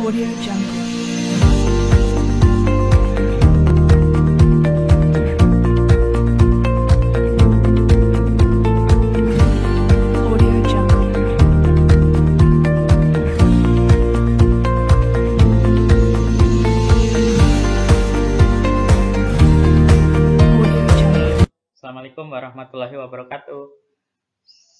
Audio Jungle. Audio Jungle. Audio Jungle. Assalamualaikum warahmatullahi wabarakatuh.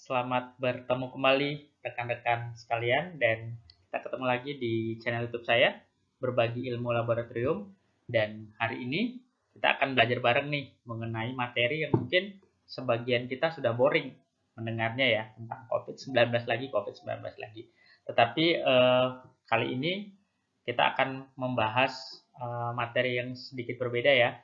Selamat bertemu kembali rekan-rekan sekalian, dan kita ketemu lagi di channel YouTube saya, Berbagi Ilmu Laboratorium. Dan hari ini kita akan belajar bareng nih mengenai materi yang mungkin sebagian kita sudah boring mendengarnya ya, tentang COVID-19 lagi. Tetapi kali ini kita akan membahas materi yang sedikit berbeda ya,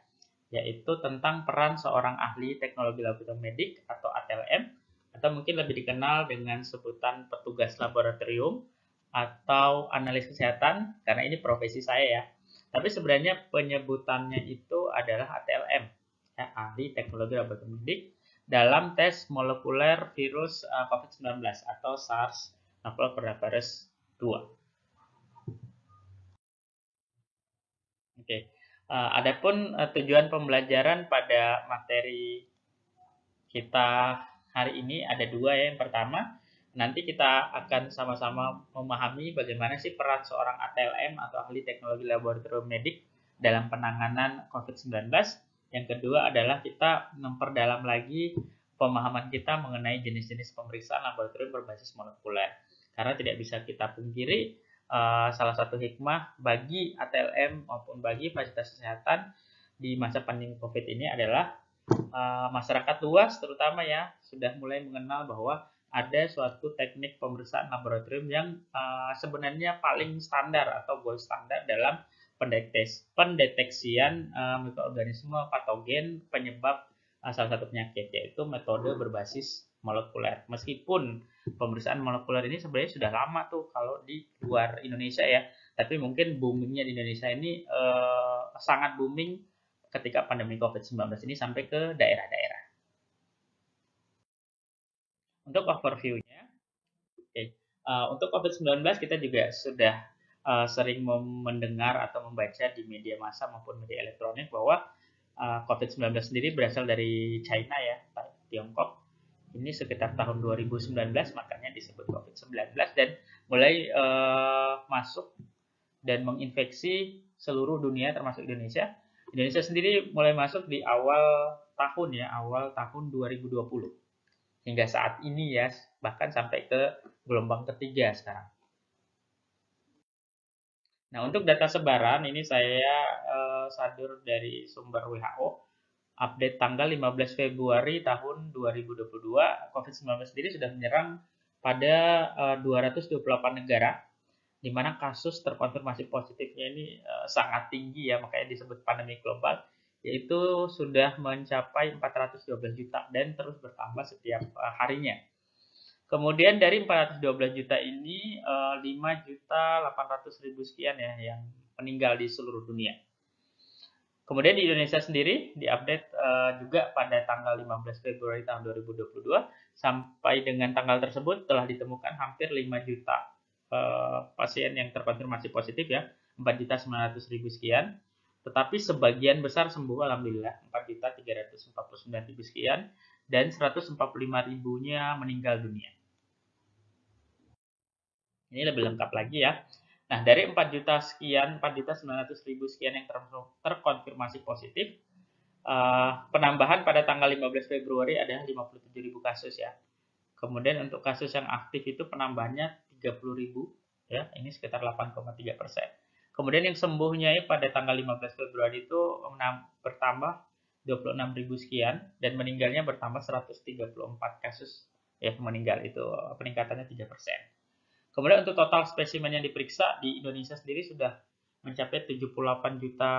yaitu tentang peran seorang ahli teknologi laboratorium medik atau ATLM, atau mungkin lebih dikenal dengan sebutan petugas laboratorium atau analis kesehatan, karena ini profesi saya ya. Tapi sebenarnya penyebutannya itu adalah ATLM, ya, ahli teknologi laboratorium medik dalam tes molekuler virus COVID-19 atau SARS novel coronavirus 2. Oke. Adapun tujuan pembelajaran pada materi kita hari ini ada dua ya. Yang pertama, nanti kita akan sama-sama memahami bagaimana sih peran seorang ATLM atau ahli teknologi laboratorium medik dalam penanganan COVID-19. Yang kedua adalah kita memperdalam lagi pemahaman kita mengenai jenis-jenis pemeriksaan laboratorium berbasis molekuler. Karena tidak bisa kita pungkiri, salah satu hikmah bagi ATLM maupun bagi fasilitas kesehatan di masa pandemi COVID ini adalah masyarakat luas terutama ya sudah mulai mengenal bahwa ada suatu teknik pemeriksaan laboratorium yang sebenarnya paling standar atau gold standar dalam pendeteksian mikroorganisme patogen penyebab salah satu penyakit, yaitu metode berbasis molekuler. Meskipun pemeriksaan molekuler ini sebenarnya sudah lama tuh kalau di luar Indonesia ya, tapi mungkin boomingnya di Indonesia ini sangat booming ketika pandemi COVID-19 ini sampai ke daerah-daerah. Untuk overview-nya, untuk COVID-19 kita juga sudah sering mendengar atau membaca di media massa maupun media elektronik bahwa COVID-19 sendiri berasal dari China ya, Tiongkok. Ini sekitar tahun 2019, makanya disebut COVID-19, dan mulai masuk dan menginfeksi seluruh dunia termasuk Indonesia. Indonesia sendiri mulai masuk di awal tahun 2020. Hingga saat ini ya, bahkan sampai ke gelombang ketiga sekarang. Nah, untuk data sebaran ini saya sadur dari sumber WHO. Update tanggal 15 Februari tahun 2022, COVID-19 sendiri sudah menyerang pada 228 negara, di mana kasus terkonfirmasi positifnya ini sangat tinggi ya, makanya disebut pandemi global, yaitu sudah mencapai 412 juta dan terus bertambah setiap harinya. Kemudian dari 412 juta ini 5.800.000 sekian ya yang meninggal di seluruh dunia. Kemudian di Indonesia sendiri diupdate juga pada tanggal 15 Februari tahun 2022, sampai dengan tanggal tersebut telah ditemukan hampir 5 juta pasien yang terkonfirmasi positif ya, 4.900.000 sekian. Tetapi sebagian besar sembuh alhamdulillah, 4.349.000 sekian, dan 145.000-nya meninggal dunia. Ini lebih lengkap lagi ya. Nah, dari 4.900.000 sekian yang terkonfirmasi positif, penambahan pada tanggal 15 Februari adalah 57.000 kasus ya. Kemudian untuk kasus yang aktif itu penambahannya 30.000 ya, ini sekitar 8,3%. Kemudian yang sembuhnya pada tanggal 15 Februari itu bertambah 26.000 sekian, dan meninggalnya bertambah 134 kasus ya, meninggal itu peningkatannya 3%. Kemudian untuk total spesimen yang diperiksa di Indonesia sendiri sudah mencapai 78 juta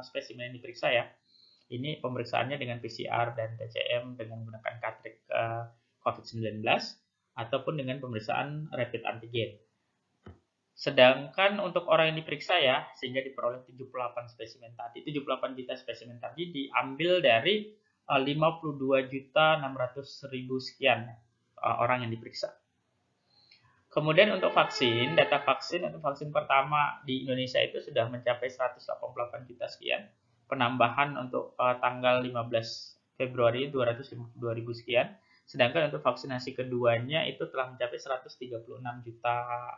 spesimen yang diperiksa ya. Ini pemeriksaannya dengan PCR dan TCM dengan menggunakan cartridge COVID-19 ataupun dengan pemeriksaan rapid antigen. Sedangkan untuk orang yang diperiksa ya, sehingga diperoleh 78 juta spesimen tadi diambil dari 52.600.000 sekian orang yang diperiksa. Kemudian untuk vaksin, data vaksin untuk vaksin pertama di Indonesia itu sudah mencapai 188 juta sekian. Penambahan untuk tanggal 15 Februari 252.000 sekian. Sedangkan untuk vaksinasi keduanya itu telah mencapai 136 juta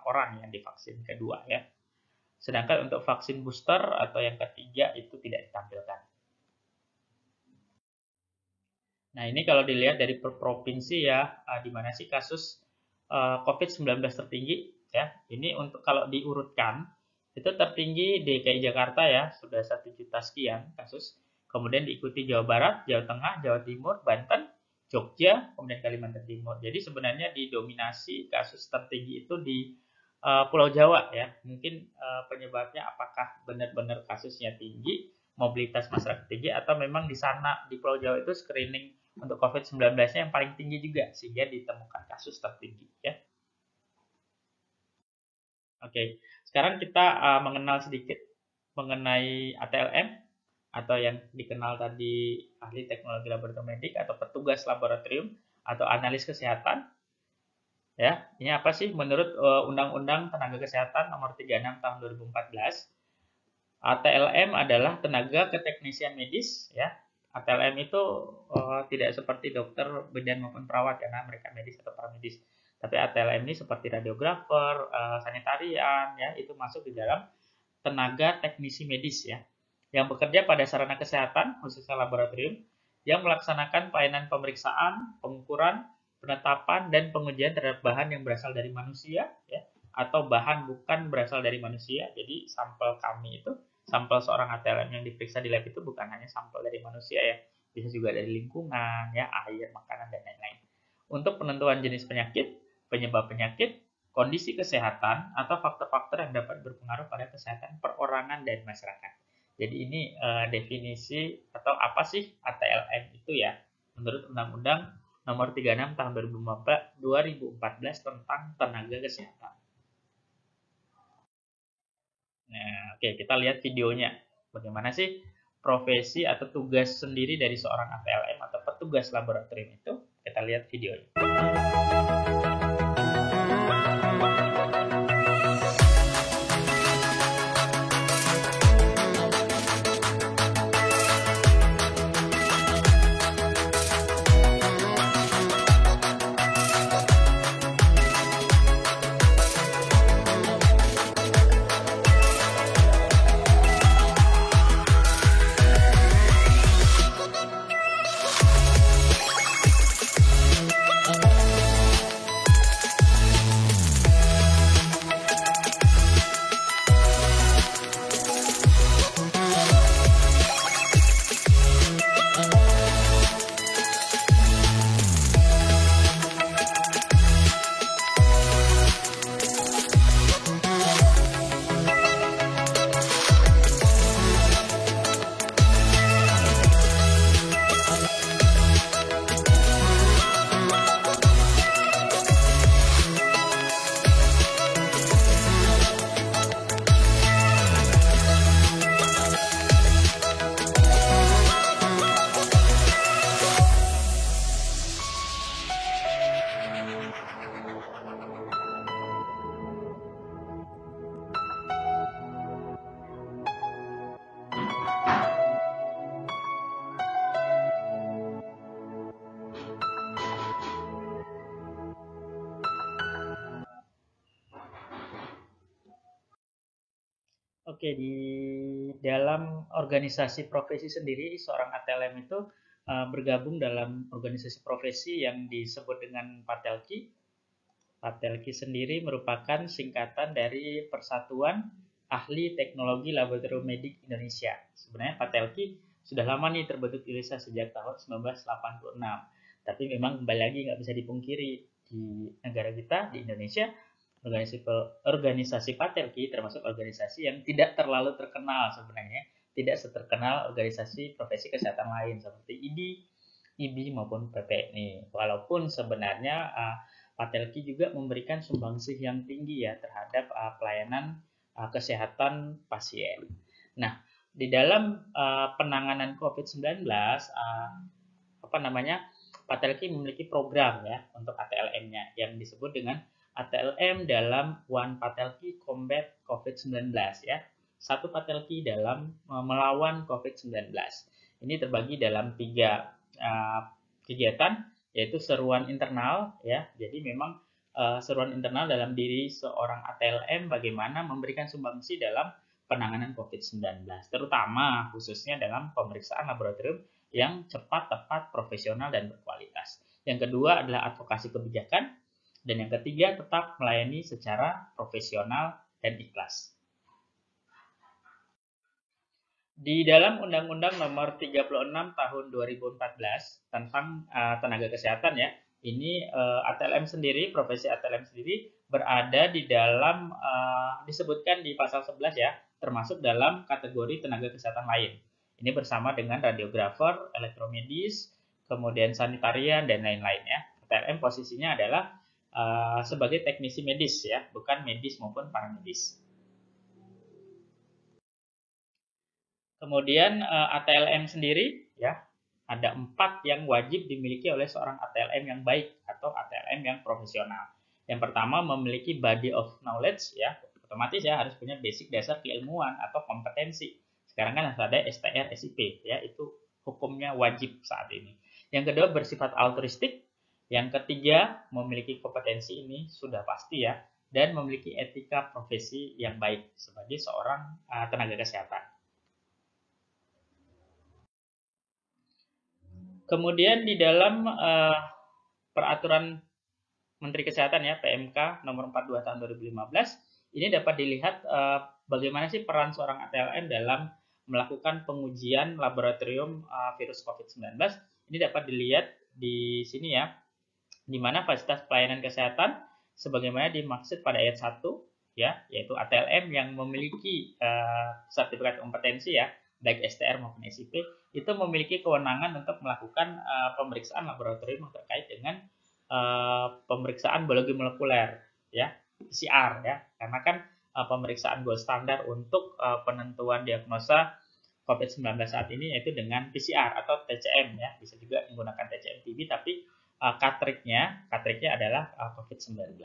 orang yang divaksin kedua ya. Sedangkan untuk vaksin booster atau yang ketiga itu tidak ditampilkan. Nah, ini kalau dilihat dari per provinsi ya, di mana sih kasus COVID-19 tertinggi ya. Ini untuk kalau diurutkan itu tertinggi DKI Jakarta ya, sudah 1 juta sekian kasus. Kemudian diikuti Jawa Barat, Jawa Tengah, Jawa Timur, Banten, Jogja, kemudian Kalimantan Timur. Jadi sebenarnya didominasi kasus tertinggi itu di Pulau Jawa ya. Mungkin penyebabnya apakah benar-benar kasusnya tinggi, mobilitas masyarakat tinggi, atau memang di sana di Pulau Jawa itu screening untuk COVID-19-nya yang paling tinggi juga sehingga ditemukan kasus tertinggi ya. Oke, sekarang kita mengenal sedikit mengenai ATLM atau yang dikenal tadi ahli teknologi laboratorium atau petugas laboratorium atau analis kesehatan. Ya, ini apa sih menurut Undang-Undang Tenaga Kesehatan Nomor 36 Tahun 2014? ATLM adalah tenaga keteknisian medis ya. ATLM itu tidak seperti dokter, bidan maupun perawat karena mereka medis atau paramedis. Tapi ATLM ini seperti radiografer, sanitarian ya, itu masuk di dalam tenaga teknisi medis ya, yang bekerja pada sarana kesehatan khususnya laboratorium yang melaksanakan pelayanan pemeriksaan, pengukuran, penetapan dan pengujian terhadap bahan yang berasal dari manusia ya, atau bahan bukan berasal dari manusia. Jadi sampel kami itu, sampel seorang ATLM yang diperiksa di lab itu bukan hanya sampel dari manusia ya, bisa juga dari lingkungan ya, air, makanan dan lain-lain. Untuk penentuan jenis penyakit, penyebab penyakit, kondisi kesehatan atau faktor-faktor yang dapat berpengaruh pada kesehatan perorangan dan masyarakat. Jadi ini definisi atau apa sih ATLM itu ya, menurut Undang-Undang Nomor 36 Tahun 2014 tentang tenaga kesehatan. Nah, oke, kita lihat videonya. Bagaimana sih profesi atau tugas sendiri dari seorang ATLM atau petugas laboratorium itu? Kita lihat videonya. Oke, di dalam organisasi profesi sendiri, seorang ATLM itu bergabung dalam organisasi profesi yang disebut dengan Patelki. Patelki sendiri merupakan singkatan dari Persatuan Ahli Teknologi Laboratorium Medik Indonesia. Sebenarnya Patelki sudah lama nih terbentuk di Indonesia sejak tahun 1986. Tapi memang kembali lagi nggak bisa dipungkiri di negara kita, di Indonesia, organisasi Patelki termasuk organisasi yang tidak terlalu terkenal sebenarnya, tidak seterkenal organisasi profesi kesehatan lain seperti IDI, IBI maupun PPNI. Walaupun sebenarnya Patelki juga memberikan sumbangsih yang tinggi ya terhadap pelayanan kesehatan pasien. Nah, di dalam penanganan COVID-19 Patelki memiliki program ya untuk ATLM-nya yang disebut dengan ATLM dalam One Patelki Combat COVID-19 ya. Satu Patelki dalam melawan COVID-19. Ini terbagi dalam 3 kegiatan, yaitu seruan internal ya. Jadi memang seruan internal dalam diri seorang ATLM bagaimana memberikan sumbangsi dalam penanganan COVID-19, terutama khususnya dalam pemeriksaan laboratorium yang cepat, tepat, profesional, dan berkualitas. Yang kedua adalah advokasi kebijakan, dan yang ketiga tetap melayani secara profesional dan ikhlas. Di dalam Undang-Undang Nomor 36 Tahun 2014 tentang tenaga kesehatan ya, ini ATLM sendiri, profesi ATLM sendiri berada di dalam disebutkan di pasal 11 ya, termasuk dalam kategori tenaga kesehatan lain. Ini bersama dengan radiografer, elektromedis, kemudian sanitarian dan lain-lain ya. ATLM posisinya adalah sebagai teknisi medis ya, bukan medis maupun paramedis. Kemudian ATLM sendiri ya, ada 4 yang wajib dimiliki oleh seorang ATLM yang baik atau ATLM yang profesional. Yang pertama memiliki body of knowledge ya, otomatis ya harus punya basic dasar keilmuan atau kompetensi. Sekarang kan harus ada STR, SIP ya, itu hukumnya wajib saat ini. Yang kedua bersifat altruistik. Yang ketiga memiliki kompetensi, ini sudah pasti ya, dan memiliki etika profesi yang baik sebagai seorang tenaga kesehatan. Kemudian di dalam peraturan Menteri Kesehatan ya, PMK nomor 42 tahun 2015, ini dapat dilihat bagaimana sih peran seorang ATLM dalam melakukan pengujian laboratorium virus COVID-19. Ini dapat dilihat di sini ya, di mana fasilitas pelayanan kesehatan sebagaimana dimaksud pada ayat 1 ya, yaitu ATLM yang memiliki sertifikat kompetensi ya, baik STR maupun SIP, itu memiliki kewenangan untuk melakukan pemeriksaan laboratorium terkait dengan pemeriksaan biologi molekuler ya, PCR ya, karena kan pemeriksaan gold standar untuk penentuan diagnosa COVID-19 saat ini yaitu dengan PCR atau TCM ya, bisa juga menggunakan TCM TB, tapi cartridge-nya adalah COVID-19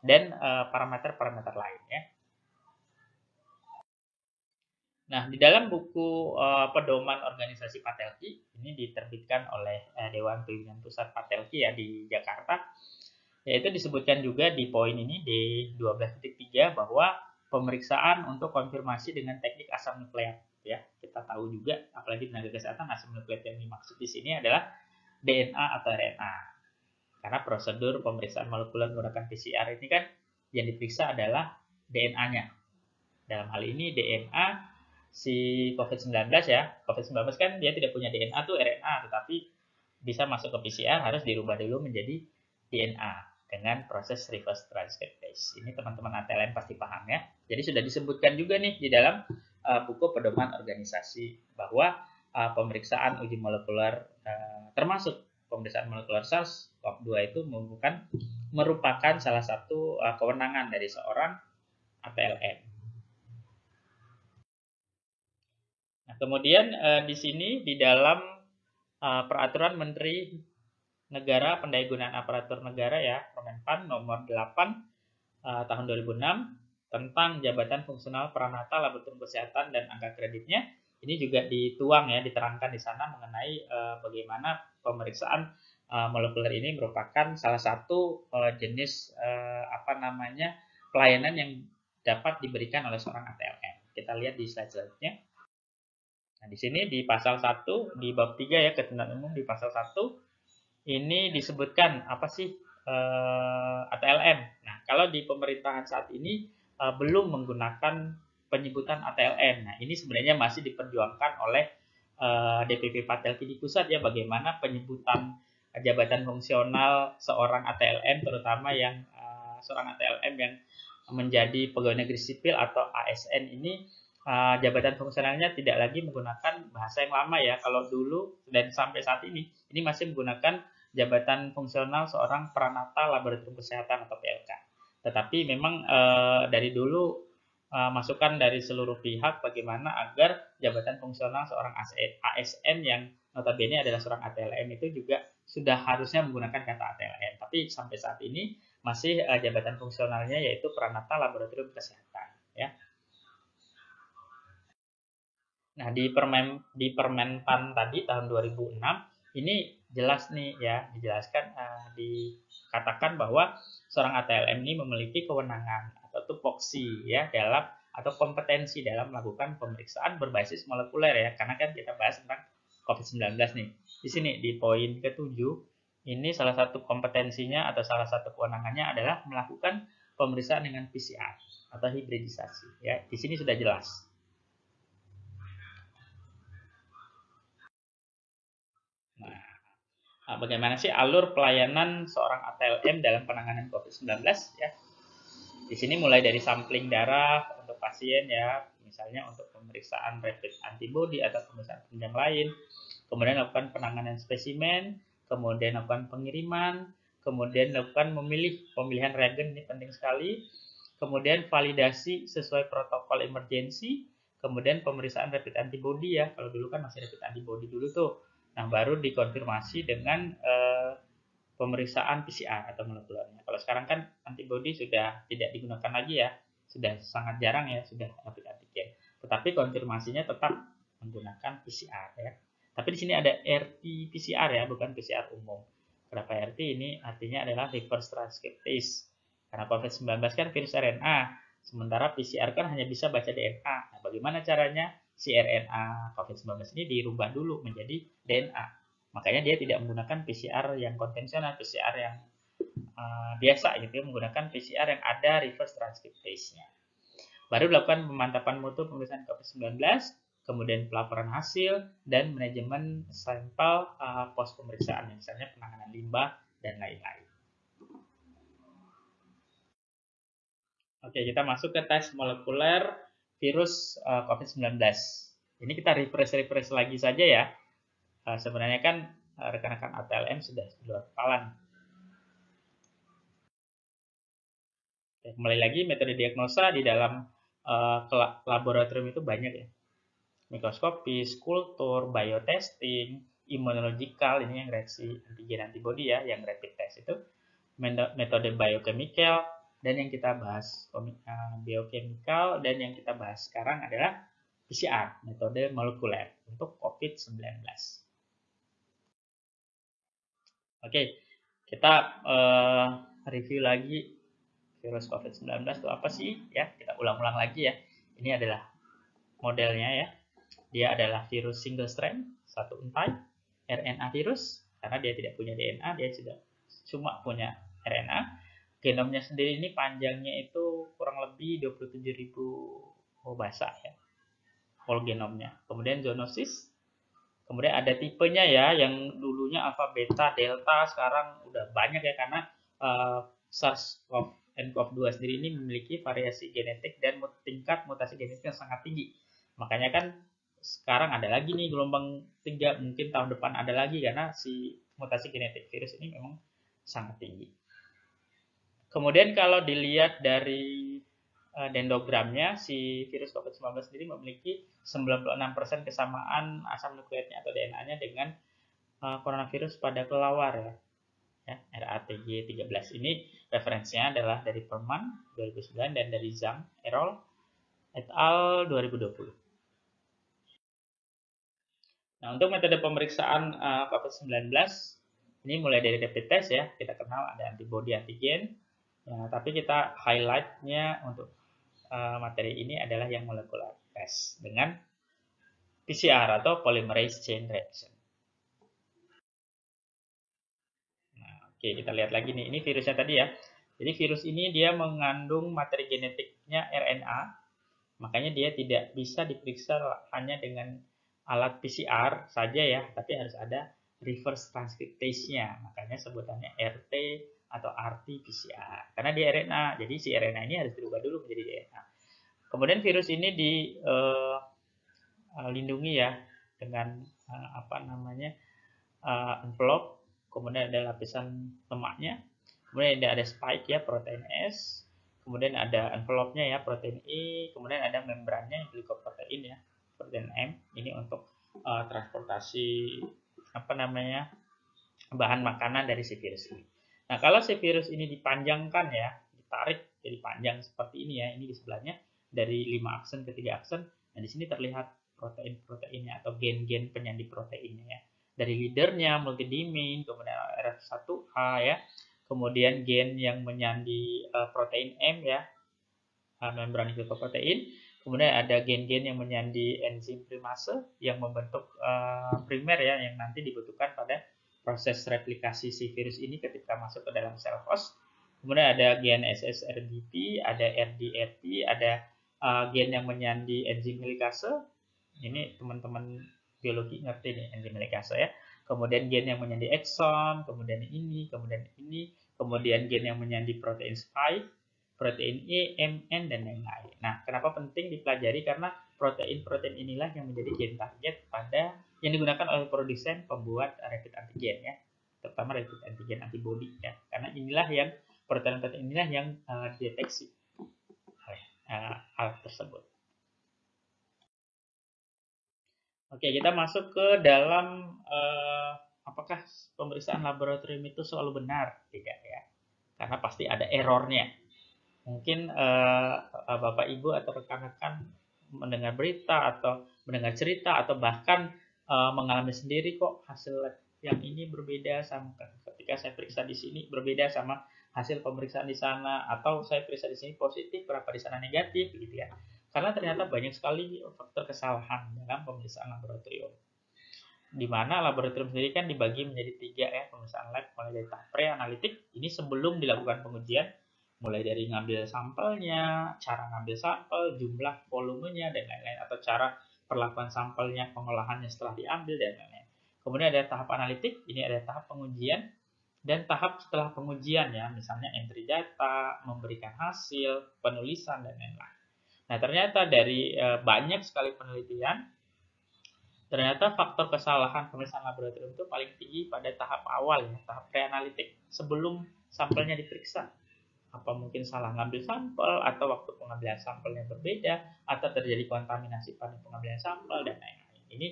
dan parameter-parameter lain ya. Nah, di dalam buku pedoman organisasi Patelki, ini diterbitkan oleh Dewan Pimpinan Pusat Patelki ya di Jakarta, yaitu disebutkan juga di poin ini di 12.3 bahwa pemeriksaan untuk konfirmasi dengan teknik asam nukleat ya. Kita tahu juga, apalagi tenaga kesehatan, asam nukleat yang dimaksud di sini adalah DNA atau RNA. Karena prosedur pemeriksaan molekuler menggunakan PCR ini kan yang diperiksa adalah DNA-nya. Dalam hal ini DNA si COVID-19 ya, COVID-19 kan dia tidak punya DNA tuh RNA, tetapi bisa masuk ke PCR harus dirubah dulu menjadi DNA dengan proses reverse transcriptase. Ini teman-teman ATLM pasti paham ya. Jadi sudah disebutkan juga nih di dalam buku pedoman organisasi bahwa pemeriksaan uji molekuler termasuk pemeriksaan molekuler SARS-CoV-2 itu merupakan salah satu kewenangan dari seorang ATLM. Nah, kemudian di sini di dalam peraturan Menteri Negara Pendayagunaan Aparatur Negara ya, Permenpan nomor 8 tahun 2006 tentang jabatan fungsional peranata laboratorium kesehatan dan angka kreditnya, ini juga dituang ya, diterangkan di sana mengenai bagaimana pemeriksaan molekuler ini merupakan salah satu jenis pelayanan yang dapat diberikan oleh seorang ATLM. Kita lihat di slide selanjutnya. Nah, di sini di pasal 1 di bab 3 ya, ketentuan umum di pasal 1 ini disebutkan apa sih ATLM. Nah, kalau di pemerintahan saat ini belum menggunakan penyebutan ATLM. Nah, ini sebenarnya masih diperjuangkan oleh DPP Patelki di pusat ya, bagaimana penyebutan jabatan fungsional seorang ATLM, terutama yang seorang ATLM yang menjadi pegawai negeri sipil atau ASN ini, jabatan fungsionalnya tidak lagi menggunakan bahasa yang lama ya. Kalau dulu dan sampai saat ini masih menggunakan jabatan fungsional seorang peranata laboratorium kesehatan atau PLK. Tetapi memang dari dulu masukan dari seluruh pihak bagaimana agar jabatan fungsional seorang ASN yang notabene adalah seorang ATLM itu juga sudah harusnya menggunakan kata ATLM. Tapi sampai saat ini masih jabatan fungsionalnya yaitu Pranata Laboratorium Kesehatan ya. Nah, di Permenpan tadi tahun 2006 ini jelas nih ya, dijelaskan dikatakan bahwa seorang ATLM ini memiliki kewenangan atau tupoksi ya dalam atau kompetensi dalam melakukan pemeriksaan berbasis molekuler ya, karena kan kita bahas tentang COVID-19 nih. Di sini di poin ke-7 ini salah satu kompetensinya atau salah satu kewenangannya adalah melakukan pemeriksaan dengan PCR atau hibridisasi ya. Di sini sudah jelas. Nah, bagaimana sih alur pelayanan seorang ATLM dalam penanganan COVID-19 ya? Di sini mulai dari sampling darah untuk pasien ya, misalnya untuk pemeriksaan rapid antibody atau pemeriksaan penunjang lain, kemudian lakukan penanganan spesimen, kemudian lakukan pengiriman, kemudian lakukan pemilihan reagen, ini penting sekali, kemudian validasi sesuai protokol emergensi, kemudian pemeriksaan rapid antibody ya, kalau dulu kan masih rapid antibody dulu tuh, nah baru dikonfirmasi dengan pemeriksaan PCR atau molekulernya. Kalau sekarang kan antibody sudah tidak digunakan lagi ya, sudah sangat jarang ya, sudah rapid antigen. Tetapi konfirmasinya tetap menggunakan PCR ya. Tapi di sini ada RT-PCR ya, bukan PCR umum. Kenapa RT ini artinya adalah reverse transcriptase. Karena COVID-19 kan virus RNA, sementara PCR kan hanya bisa baca DNA. Nah, bagaimana caranya si RNA COVID-19 ini dirubah dulu menjadi DNA? Makanya dia tidak menggunakan PCR yang konvensional, PCR yang biasa gitu, menggunakan PCR yang ada reverse transcriptase-nya. Baru dilakukan pemantapan mutu pemeriksaan COVID-19, kemudian pelaporan hasil, dan manajemen sampel pos pemeriksaan, misalnya penanganan limbah, dan lain-lain. Oke, kita masuk ke tes molekuler virus COVID-19. Ini kita refresh lagi saja ya. Sebenarnya kan rekan-rekan ATLM sudah luar kepalan. Kembali lagi, metode diagnosa di dalam laboratorium itu banyak ya. Mikroskopis, kultur, biotesting, immunological, ini yang reaksi antigen antibody ya, yang rapid test itu. Metode biochemical, dan yang kita bahas biochemical, dan yang kita bahas sekarang adalah PCR, metode molekuler untuk COVID-19. Oke, kita review lagi virus COVID-19 itu apa sih ya, kita ulang-ulang lagi ya. Ini adalah modelnya ya, dia adalah virus single strand, satu untai, RNA virus, karena dia tidak punya DNA, dia sudah cuma punya RNA. Genomnya sendiri ini panjangnya itu kurang lebih 27.000 bahasa ya, whole genomnya. Kemudian zoonosis, kemudian ada tipenya ya, yang dulunya alpha, beta, delta, sekarang udah banyak ya, karena SARS-CoV-2 sendiri ini memiliki variasi genetik dan tingkat mutasi genetik yang sangat tinggi. Makanya kan sekarang ada lagi nih gelombang 3, mungkin tahun depan ada lagi, karena si mutasi genetik virus ini memang sangat tinggi. Kemudian kalau dilihat dari dendrogramnya, si virus COVID-19 sendiri memiliki 96% kesamaan asam nukleotnya atau DNA-nya dengan coronavirus pada kelelawar ya, RATG13. Ini referensinya adalah dari Perman 2009 dan dari Zhang Errol et al 2020. Nah, untuk metode pemeriksaan COVID-19 ini mulai dari rapid test ya, kita kenal ada antibody antigen. Ya, tapi kita highlight-nya untuk materi ini adalah yang molekular test dengan PCR atau polymerase chain reaction. Nah, oke, kita lihat lagi nih, ini virusnya tadi ya. Jadi virus ini dia mengandung materi genetiknya RNA, makanya dia tidak bisa diperiksa hanya dengan alat PCR saja ya, tapi harus ada reverse transcriptase-nya, makanya sebutannya RT atau RT-PCR, karena dia RNA, jadi si RNA ini harus dirubah dulu menjadi DNA. Kemudian virus ini dilindungi ya dengan envelope, kemudian ada lapisan lemaknya, kemudian ada spike ya, protein S, kemudian ada envelope-nya ya, protein E, kemudian ada membrannya, glikoprotein ya, protein M, ini untuk transportasi bahan makanan dari si virus ini. Nah, kalau si virus ini dipanjangkan ya, ditarik jadi panjang seperti ini ya, ini di sebelahnya dari 5 aksen ke 3 aksen. Nah, di sini terlihat protein-proteinnya atau gen-gen penyandi proteinnya ya. Dari leadernya, multidimin, kemudian RF1A ya, kemudian gen yang menyandi protein M ya, membran glicoprotein. Kemudian ada gen-gen yang menyandi enzim primase yang membentuk primer ya, yang nanti dibutuhkan pada proses replikasi si virus ini ketika masuk ke dalam sel host. Kemudian ada gen SSRBP, ada RDRP, ada gen yang menyandi enzim helikase. Ini teman-teman biologi ngerti nih enzim helikase ya. Kemudian gen yang menyandi exon, kemudian ini, kemudian gen yang menyandi protein spike, protein E, M, N, dan lain-lain. Nah, kenapa penting dipelajari? Karena protein-protein inilah yang menjadi gen target pada yang digunakan oleh produsen pembuat rapid antigen ya, terutama rapid antigen antibody ya. Karena inilah yang protein-protein inilah yang dideteksi oleh alat tersebut. Oke, kita masuk ke dalam apakah pemeriksaan laboratorium itu selalu benar? Tidak ya, karena pasti ada errornya. Mungkin Bapak Ibu atau rekan-rekan mendengar berita atau mendengar cerita atau bahkan mengalami sendiri kok hasil lab yang ini berbeda sama ketika saya periksa di sini berbeda sama hasil pemeriksaan di sana, atau saya periksa di sini positif berapa di sana negatif gitu ya. Karena ternyata banyak sekali faktor kesalahan dalam pemeriksaan laboratorium. Di mana laboratorium sendiri kan dibagi menjadi 3 ya, pemeriksaan lab mulai dari tahap pre-analitik, ini sebelum dilakukan pengujian, mulai dari ngambil sampelnya, cara ngambil sampel, jumlah volumenya, dan lain-lain, atau cara perlakuan sampelnya, pengolahannya setelah diambil, dan lain-lain. Kemudian ada tahap analitik, ini ada tahap pengujian, dan tahap setelah pengujian ya, misalnya entry data, memberikan hasil, penulisan, dan lain-lain. Nah, ternyata dari banyak sekali penelitian, ternyata faktor kesalahan pemeriksaan laboratorium itu paling tinggi pada tahap awal ya, tahap pre-analitik, sebelum sampelnya diperiksa. Apa mungkin salah ngambil sampel, atau waktu pengambilan sampelnya berbeda, atau terjadi kontaminasi pada pengambilan sampel, dan lain-lain. Ini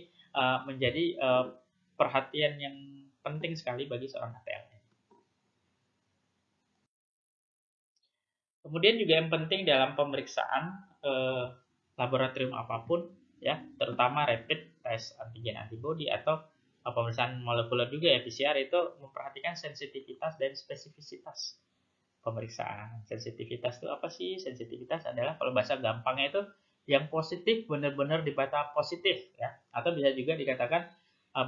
menjadi perhatian yang penting sekali bagi seorang ATLM. Kemudian juga yang penting dalam pemeriksaan laboratorium apapun ya, terutama rapid test antigen antibody atau pemeriksaan molekuler juga ya, PCR, itu memperhatikan sensitivitas dan spesifisitas pemeriksaan. Sensitivitas itu apa sih? Sensitivitas adalah kalau bahasa gampangnya itu yang positif benar-benar di batas positif ya, atau bisa juga dikatakan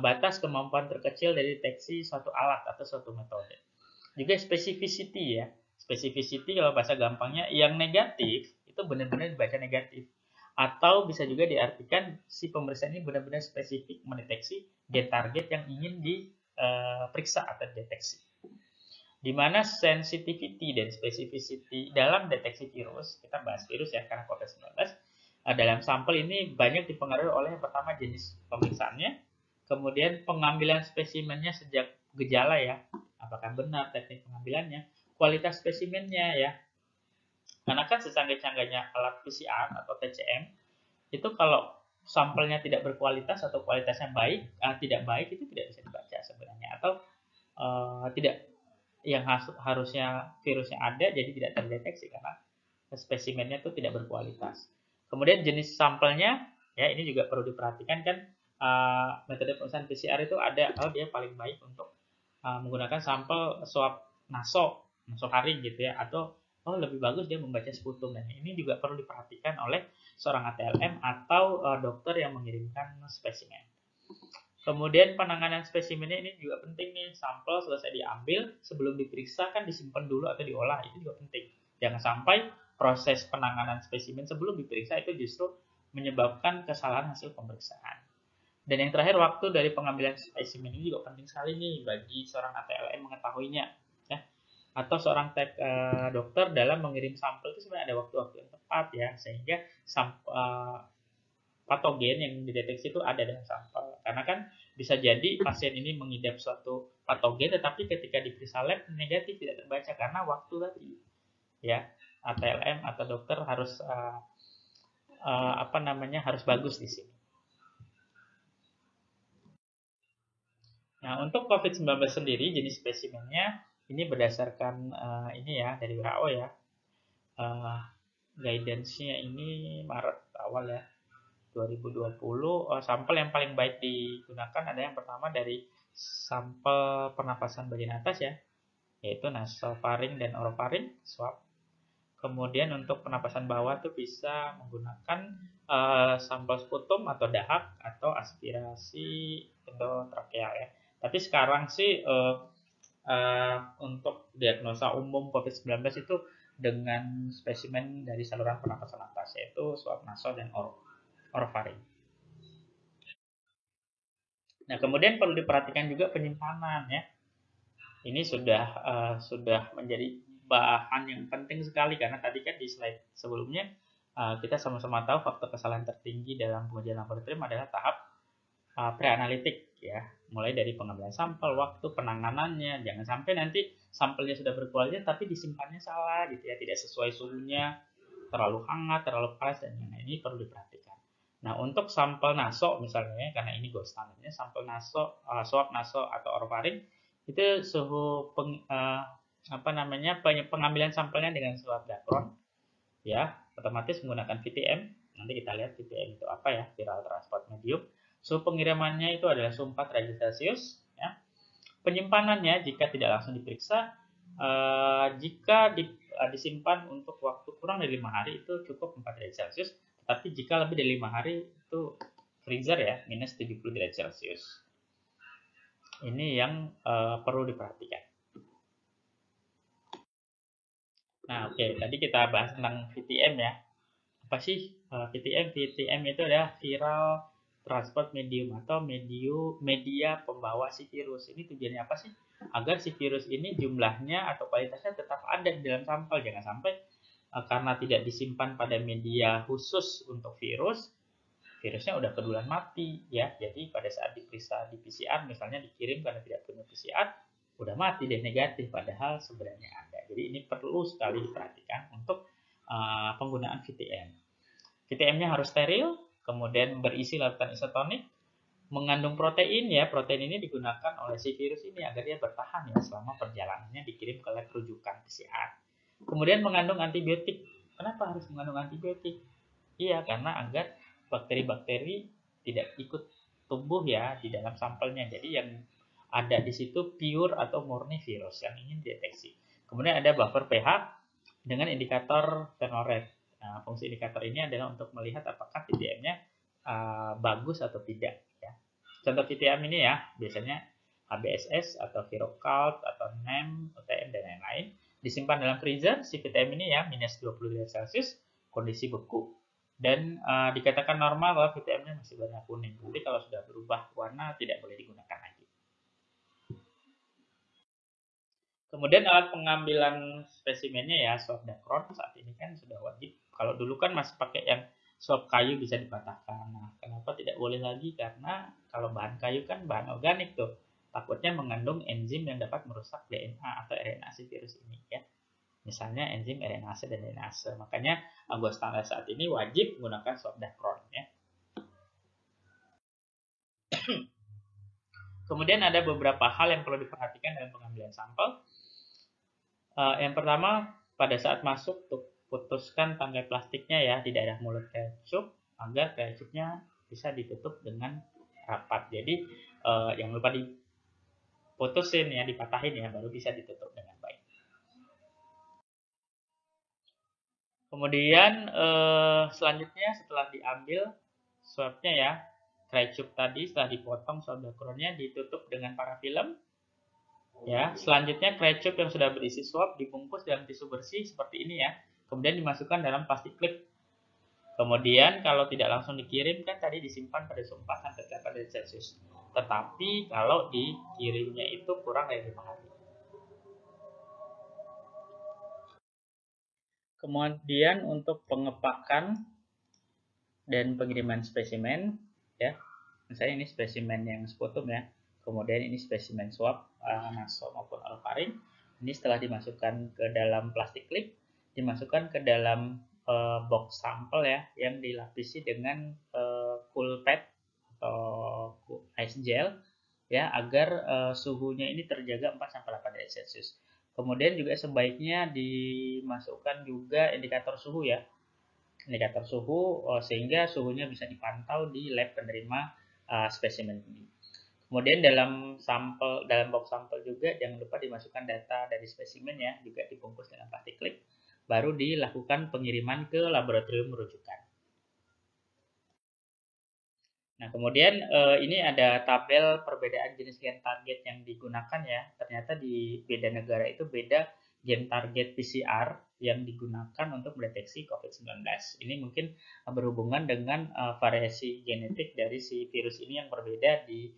batas kemampuan terkecil dari deteksi suatu alat atau suatu metode. Juga specificity ya. Specificity kalau bahasa gampangnya yang negatif itu benar-benar dibaca negatif. Atau bisa juga diartikan si pemeriksaan ini benar-benar spesifik mendeteksi gen target yang ingin diperiksa atau deteksi. Di mana sensitivity dan specificity dalam deteksi virus, kita bahas virus ya karena COVID-19, dalam sampel ini banyak dipengaruhi oleh yang pertama jenis pemeriksaannya, kemudian pengambilan spesimennya sejak gejala ya, apakah benar teknik pengambilannya, kualitas spesimennya ya. Karena kan secanggih-canggihnya alat PCR atau TCM, itu kalau sampelnya tidak berkualitas atau kualitasnya tidak baik, itu tidak bisa dibaca sebenarnya, atau tidak yang harusnya virusnya ada jadi tidak terdeteksi karena spesimennya itu tidak berkualitas. Kemudian jenis sampelnya ya, ini juga perlu diperhatikan kan. Metode pemeriksaan PCR itu ada dia paling baik untuk menggunakan sampel swab nasofaring gitu ya, atau lebih bagus dia membaca sputum, dan ini juga perlu diperhatikan oleh seorang ATLM atau dokter yang mengirimkan spesimen. Kemudian penanganan spesimennya ini juga penting nih, sampel selesai diambil sebelum diperiksa kan disimpan dulu atau diolah, itu juga penting. Jangan sampai proses penanganan spesimen sebelum diperiksa itu justru menyebabkan kesalahan hasil pemeriksaan. Dan yang terakhir, waktu dari pengambilan spesimen ini juga penting sekali nih bagi seorang ATLM mengetahuinya ya. Atau seorang dokter dalam mengirim sampel itu sebenarnya ada waktu-waktu yang tepat ya, sehingga patogen yang dideteksi itu ada dalam sampel. Karena kan bisa jadi pasien ini mengidap suatu patogen, tetapi ketika diperiksa lab negatif, tidak terbaca karena waktu tadi. Ya, ATLM atau dokter harus harus bagus di sini. Nah, untuk COVID-19 sendiri jenis spesimennya Ini berdasarkan ini ya dari WHO ya. Uh, Guidance-nya ini Maret awal ya 2020. Sampel yang paling baik digunakan ada yang pertama dari sampel pernapasan bagian atas ya, yaitu nasofaring dan orofaring swab. Kemudian untuk pernapasan bawah tuh bisa menggunakan sampel sputum atau dahak atau aspirasi endotrakeal ya. Tapi sekarang sih untuk diagnosa umum COVID-19 itu dengan spesimen dari saluran pernapasan atas, yaitu swab naso dan orofaring. Nah, kemudian perlu diperhatikan juga penyimpanan ya. Ini sudah menjadi bahan yang penting sekali karena tadi kan di slide sebelumnya kita sama-sama tahu faktor kesalahan tertinggi dalam pengujian laboratorium adalah tahap preanalitik ya, mulai dari pengambilan sampel, waktu penanganannya, jangan sampai nanti sampelnya sudah berkualitas tapi disimpannya salah gitu ya, tidak sesuai suhunya, terlalu hangat, terlalu panas dan lain-lain. Ini perlu diperhatikan. Nah, untuk sampel naso misalnya, karena ini gold standardnya, sampel naso, swab naso atau orofaring itu suhu pengambilan sampelnya dengan swab dacron ya, otomatis menggunakan VTM. Nanti kita lihat VTM itu apa ya, viral transport medium. Suhu pengirimannya itu adalah suhu 4 derajat Celcius ya. Penyimpanannya jika tidak langsung diperiksa, jika disimpan untuk waktu kurang dari 5 hari itu cukup 4 derajat Celcius, tapi jika lebih dari 5 hari itu freezer ya, minus 70 derajat Celcius. Ini yang perlu diperhatikan. Nah, oke, tadi kita bahas tentang VTM ya. Apa sih VTM? VTM itu adalah viral transport medium atau media pembawa si virus. Ini tujuannya apa sih? Agar si virus ini jumlahnya atau kualitasnya tetap ada di dalam sampel. Jangan sampai karena tidak disimpan pada media khusus untuk virusnya udah keduluan mati ya. Jadi pada saat diperiksa di PCR misalnya dikirim karena tidak punya PCR, udah mati deh negatif padahal sebenarnya ada. Jadi ini perlu sekali diperhatikan untuk penggunaan VTM. VTM-nya harus steril, kemudian berisi larutan isotonik, mengandung protein ya. Protein ini digunakan oleh si virus ini agar dia bertahan ya selama perjalanannya dikirim ke lab rujukan PCR. Kemudian mengandung antibiotik. Kenapa harus mengandung antibiotik? Iya, karena agar bakteri-bakteri tidak ikut tumbuh ya di dalam sampelnya. Jadi yang ada di situ pure atau murni virus yang ingin dideteksi. Kemudian ada buffer pH dengan indikator Thermoret. Nah, fungsi indikator ini adalah untuk melihat apakah VTM-nya bagus atau tidak. Ya. Contoh VTM ini ya, biasanya HBSS atau Virocalt atau NEM, UTM, dan lain-lain. Disimpan dalam freezer, si VTM ini ya, minus 20 derajat Celcius, kondisi beku. Dan dikatakan normal kalau VTM-nya masih warna kuning. Jadi kalau sudah berubah warna, tidak boleh digunakan lagi. Kemudian alat pengambilan spesimennya ya, swab dacron saat ini kan sudah wajib. Kalau dulu kan masih pakai yang swab kayu bisa dipatahkan. Nah, kenapa tidak boleh lagi? Karena kalau bahan kayu kan bahan organik tuh. Takutnya mengandung enzim yang dapat merusak DNA atau RNA si virus ini ya. Misalnya enzim RNase dan DNase. Makanya gold standard saat ini wajib menggunakan swab dacron ya. Kemudian ada beberapa hal yang perlu diperhatikan dalam pengambilan sampel. Yang pertama, pada saat masuk tuh putuskan tangkai plastiknya ya di daerah mulut kecup agar kecupnya bisa ditutup dengan rapat. Jadi yang lupa diputusin ya, dipatahin ya, baru bisa ditutup dengan baik. Kemudian selanjutnya setelah diambil swabnya ya, kecup tadi setelah dipotong swab dacronnya ditutup dengan parafilm. Ya, selanjutnya kecup yang sudah berisi swab dibungkus dalam tisu bersih seperti ini ya. Kemudian dimasukkan dalam plastik klip. Kemudian kalau tidak langsung dikirim kan tadi disimpan pada suhu 4 sampai 8 derajat Celcius. Tetapi kalau dikirimnya itu kurang dari 5 hari. Kemudian untuk pengepakan dan pengiriman spesimen ya. Misalnya ini spesimen yang sputum ya. Kemudian ini spesimen swab naso maupun orofaring. Ini setelah dimasukkan ke dalam plastik klip, dimasukkan ke dalam box sampel ya yang dilapisi dengan cool pad atau ice gel ya agar suhunya ini terjaga 4 sampai 8 derajat Celcius. Kemudian juga sebaiknya dimasukkan juga indikator suhu ya, indikator suhu sehingga suhunya bisa dipantau di lab penerima spesimen ini. Kemudian dalam box sampel juga jangan lupa dimasukkan data dari spesimen ya, juga dibungkus dengan plastik klip, baru dilakukan pengiriman ke laboratorium rujukan. Nah, kemudian ini ada tabel perbedaan jenis gen target yang digunakan ya. Ternyata di beda negara itu beda gen target PCR yang digunakan untuk mendeteksi COVID-19. Ini mungkin berhubungan dengan variasi genetik dari si virus ini yang berbeda di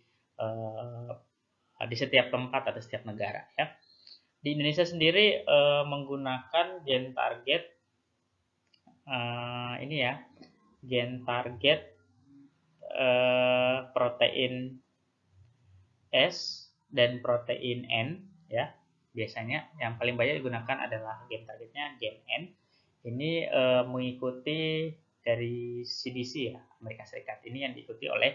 setiap tempat atau setiap negara ya. Di Indonesia sendiri menggunakan gen target ini ya, gen target protein S dan protein N ya. Biasanya yang paling banyak digunakan adalah gen targetnya gen N. Ini mengikuti dari CDC ya, Amerika Serikat. Ini yang diikuti oleh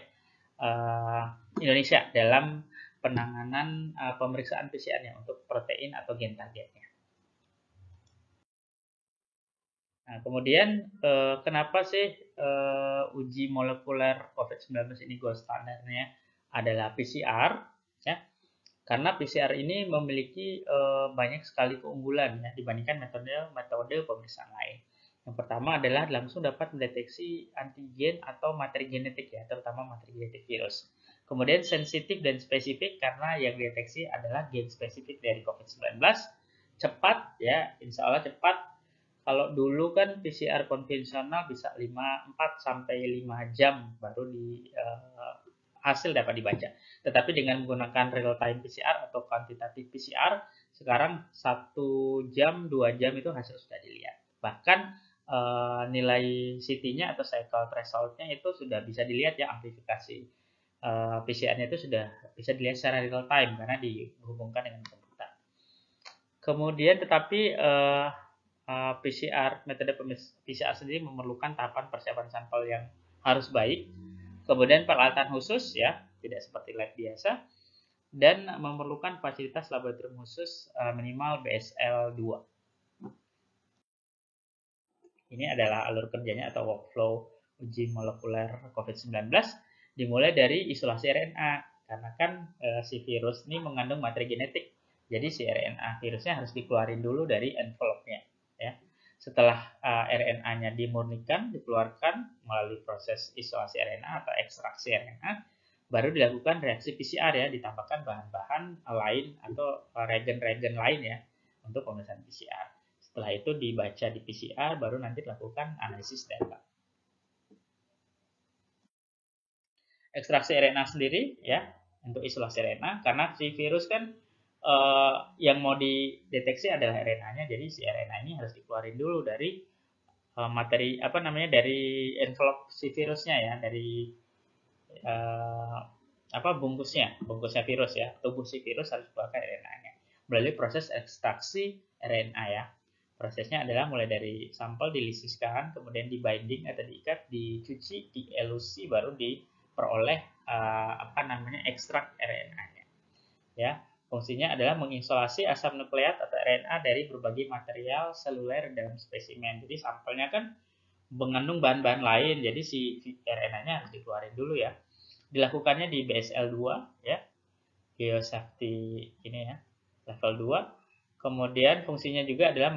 Indonesia dalam penanganan pemeriksaan PCR-nya untuk protein atau gen targetnya. Nah, kemudian kenapa sih uji molekuler COVID-19 ini gold standarnya adalah PCR ya? Karena PCR ini memiliki banyak sekali keunggulan ya dibandingkan metode pemeriksaan lain. Yang pertama adalah langsung dapat mendeteksi antigen atau materi genetik ya, terutama materi genetik virus. Kemudian sensitif dan spesifik karena yang dideteksi adalah gen spesifik dari COVID-19. Cepat ya, insya Allah cepat. Kalau dulu kan PCR konvensional bisa 4 sampai 5 jam baru hasil dapat dibaca. Tetapi dengan menggunakan real time PCR atau quantitative PCR, sekarang 1 jam, 2 jam itu hasil sudah dilihat. Bahkan nilai CT-nya atau cycle threshold-nya itu sudah bisa dilihat ya, amplifikasi PCR-nya itu sudah bisa dilihat secara real time karena dihubungkan dengan komputer. Kemudian tetapi metode PCR sendiri memerlukan tahapan persiapan sampel yang harus baik, kemudian peralatan khusus ya, tidak seperti lab biasa, dan memerlukan fasilitas laboratorium khusus minimal BSL 2. Ini adalah alur kerjanya atau workflow uji molekuler COVID-19, dimulai dari isolasi RNA, karena kan si virus ini mengandung materi genetik, jadi si RNA virusnya harus dikeluarin dulu dari envelope-nya. Ya. Setelah RNA-nya dimurnikan, dikeluarkan melalui proses isolasi RNA atau ekstraksi RNA, baru dilakukan reaksi PCR ya, ditambahkan bahan-bahan lain atau reagen-reagen lain ya untuk pemeriksaan PCR. Setelah itu dibaca di PCR, baru nanti dilakukan analisis data. Ekstraksi RNA sendiri ya, untuk isolasi RNA, karena si virus kan yang mau dideteksi adalah RNA-nya, jadi si RNA ini harus dikeluarin dulu dari materi dari envelope si virusnya ya, dari bungkusnya virus ya, tubuh si virus harus dikeluarkan RNA-nya melalui proses ekstraksi RNA ya. Prosesnya adalah mulai dari sampel dilisiskan, kemudian dibinding atau diikat, dicuci, dielusi, baru diperoleh ekstrak RNA-nya ya. Fungsinya adalah mengisolasi asam nukleat atau RNA dari berbagai material seluler dalam spesimen. Jadi sampelnya kan mengandung bahan-bahan lain, jadi si RNA-nya harus dikeluarin dulu ya. Dilakukannya di BSL 2 ya, biosafety ini ya, level 2. Kemudian fungsinya juga adalah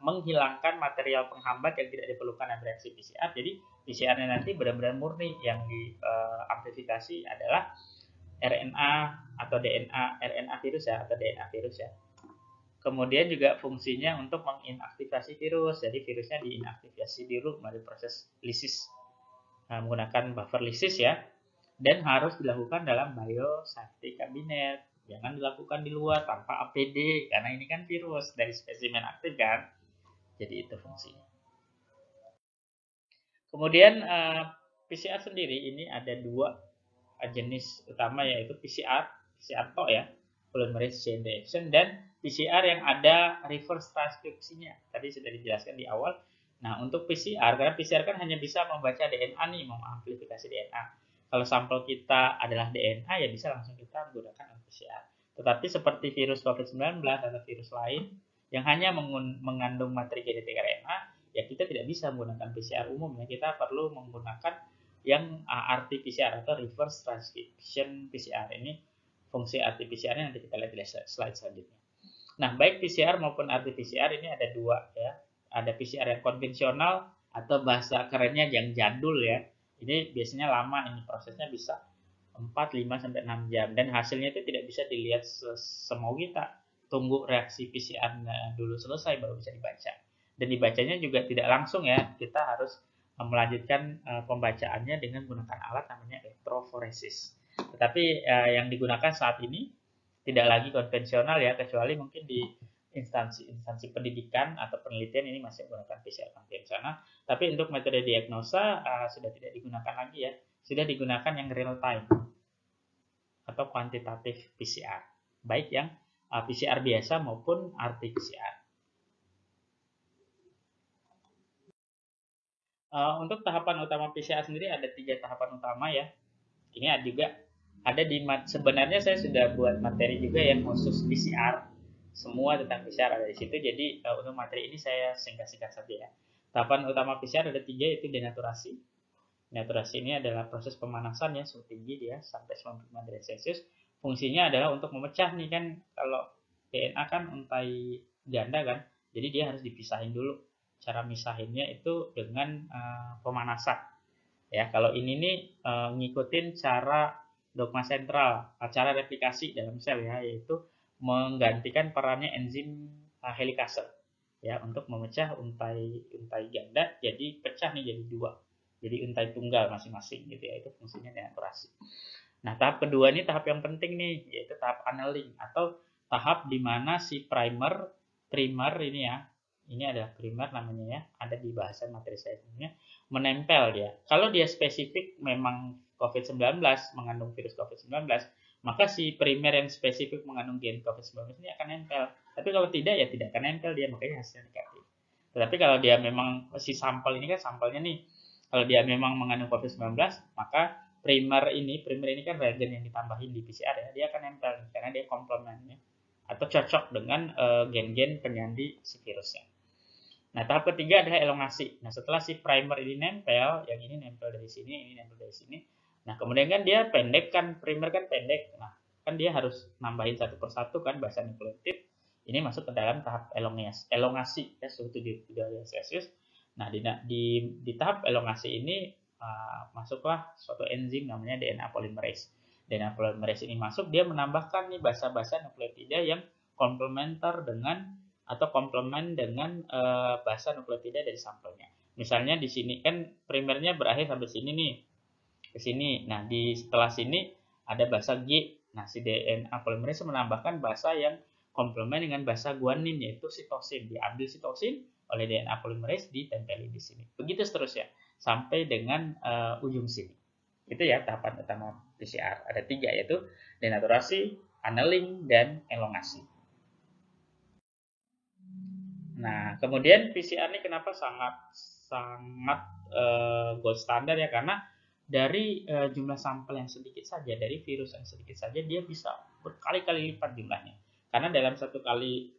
menghilangkan material penghambat yang tidak diperlukan dalam reaksi PCR. Jadi PCR-nya nanti benar-benar murni, yang diamplifikasi adalah RNA atau DNA, RNA virus ya, atau DNA virus ya. Kemudian juga fungsinya untuk menginaktivasi virus, jadi virusnya diinaktivasi dulu melalui proses lisis menggunakan buffer lisis ya, dan harus dilakukan dalam biosafety cabinet, jangan dilakukan di luar tanpa APD karena ini kan virus dari spesimen aktif kan, jadi itu fungsinya. Kemudian PCR sendiri ini ada 2 jenis utama, yaitu PCR tok ya, polymerase chain reaction, dan PCR yang ada reverse transkripsinya. Tadi sudah dijelaskan di awal. Nah, untuk PCR, karena PCR kan hanya bisa membaca DNA nih, mengamplifikasi DNA. Kalau sampel kita adalah DNA, ya bisa langsung kita menggunakan PCR. Tetapi seperti virus COVID-19 atau virus lain yang hanya mengandung materi genetik RNA, ya kita tidak bisa menggunakan PCR umum ya. Kita perlu menggunakan yang RT-PCR atau reverse transcription PCR. Ini fungsi RT-PCR nanti kita lihat di slide selanjutnya. Nah, baik PCR maupun RT-PCR ini ada dua ya. Ada PCR yang konvensional atau bahasa kerennya yang jadul ya. Ini biasanya lama, ini prosesnya bisa 4, 5, sampai 6 jam. Dan hasilnya itu tidak bisa dilihat semau kita. Tunggu reaksi PCR dulu selesai baru bisa dibaca. Dan dibacanya juga tidak langsung ya. Kita harus melanjutkan pembacaannya dengan menggunakan alat namanya elektroforesis. Tetapi yang digunakan saat ini tidak lagi konvensional ya, kecuali mungkin di instansi pendidikan atau penelitian ini masih menggunakan PCR konvensional. Tapi untuk metode diagnosa sudah tidak digunakan lagi ya, sudah digunakan yang real time atau kuantitatif PCR, baik yang PCR biasa maupun RT-PCR. Untuk tahapan utama PCR sendiri ada 3 tahapan utama ya. Ini juga ada sebenarnya saya sudah buat materi juga yang khusus PCR. Semua tentang PCR ada di situ. Jadi untuk materi ini saya singkat-singkat saja ya. Tahapan utama PCR ada 3, yaitu denaturasi. Denaturasi ini adalah proses pemanasan ya, suhu tinggi dia sampai 95 derajat Celcius. Fungsinya adalah untuk memecah nih kan, kalau DNA kan untai ganda kan. Jadi dia harus dipisahin dulu. Cara misahinnya itu dengan pemanasan. Ya, kalau ini nih ngikutin cara dogma sentral, cara replikasi dalam sel ya, yaitu menggantikan perannya enzim helikase ya untuk memecah untai ganda jadi pecah nih jadi 2. Jadi untai tunggal masing-masing gitu ya, itu fungsinya denaturasi. Nah, tahap kedua ini tahap yang penting nih, yaitu tahap annealing atau tahap di mana si primer ini ya. Ini adalah primer namanya ya, ada di bahasan materi saya sebelumnya, menempel dia. Kalau dia spesifik memang COVID-19, mengandung virus COVID-19, maka si primer yang spesifik mengandung gen COVID-19 ini akan nempel. Tapi kalau tidak ya tidak akan nempel dia, makanya hasilnya negatif. Tetapi kalau dia memang si sampel ini kan sampelnya nih, kalau dia memang mengandung COVID-19, maka primer ini kan reagen yang ditambahin di PCR ya, dia akan nempel karena dia komplemennya atau cocok dengan gen-gen penyandi si virusnya. Nah, tahap ketiga adalah elongasi. Nah, setelah si primer ini nempel, yang ini nempel dari sini, ini nempel dari sini. Nah, kemudian kan dia pendek kan, primer kan pendek. Nah, kan dia harus nambahin satu persatu kan bahasa nukleotid. Ini masuk ke dalam tahap elongasi ya, suhu 70 derajat Celcius. Nah, di tahap elongasi ini masuklah suatu enzim namanya DNA polymerase. DNA polymerase ini masuk, dia menambahkan nih basa-basa nukleotida yang komplementer dengan atau komplement dengan basa nukleotida dari sampelnya. Misalnya di sini kan primernya berakhir sampai sini nih, ke sini. Nah, setelah sini ada basa G. Nah, si DNA polymerase menambahkan basa yang komplement dengan basa guanin, yaitu sitosin. Diambil sitosin oleh DNA polymerase, ditempeli di sini. Begitu seterusnya sampai dengan ujung sini. Itu ya tahapan utama PCR. Ada 3, yaitu denaturasi, annealing, dan elongasi. Nah, kemudian PCR ini kenapa sangat gold standar ya, karena dari jumlah sampel yang sedikit saja, dari virus yang sedikit saja, dia bisa berkali-kali lipat jumlahnya. Karena dalam satu kali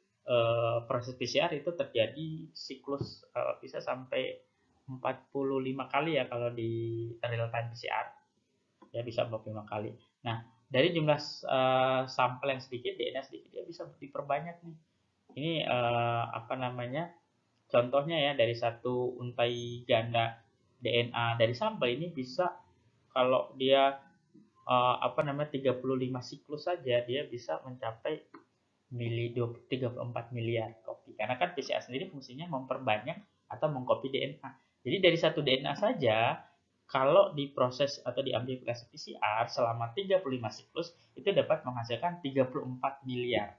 proses PCR itu terjadi siklus bisa sampai 45 kali ya kalau di real time PCR. Ya bisa 45 kali. Nah, dari jumlah sampel yang sedikit, DNA sedikit, dia bisa diperbanyak nih. Ini contohnya ya, dari satu untai ganda DNA dari sampel ini bisa, kalau dia 35 siklus saja, dia bisa mencapai 34 miliar kopi. Karena kan PCR sendiri fungsinya memperbanyak atau mengcopy DNA. Jadi dari satu DNA saja, kalau diproses atau diamplifikasi PCR selama 35 siklus, itu dapat menghasilkan 34 miliar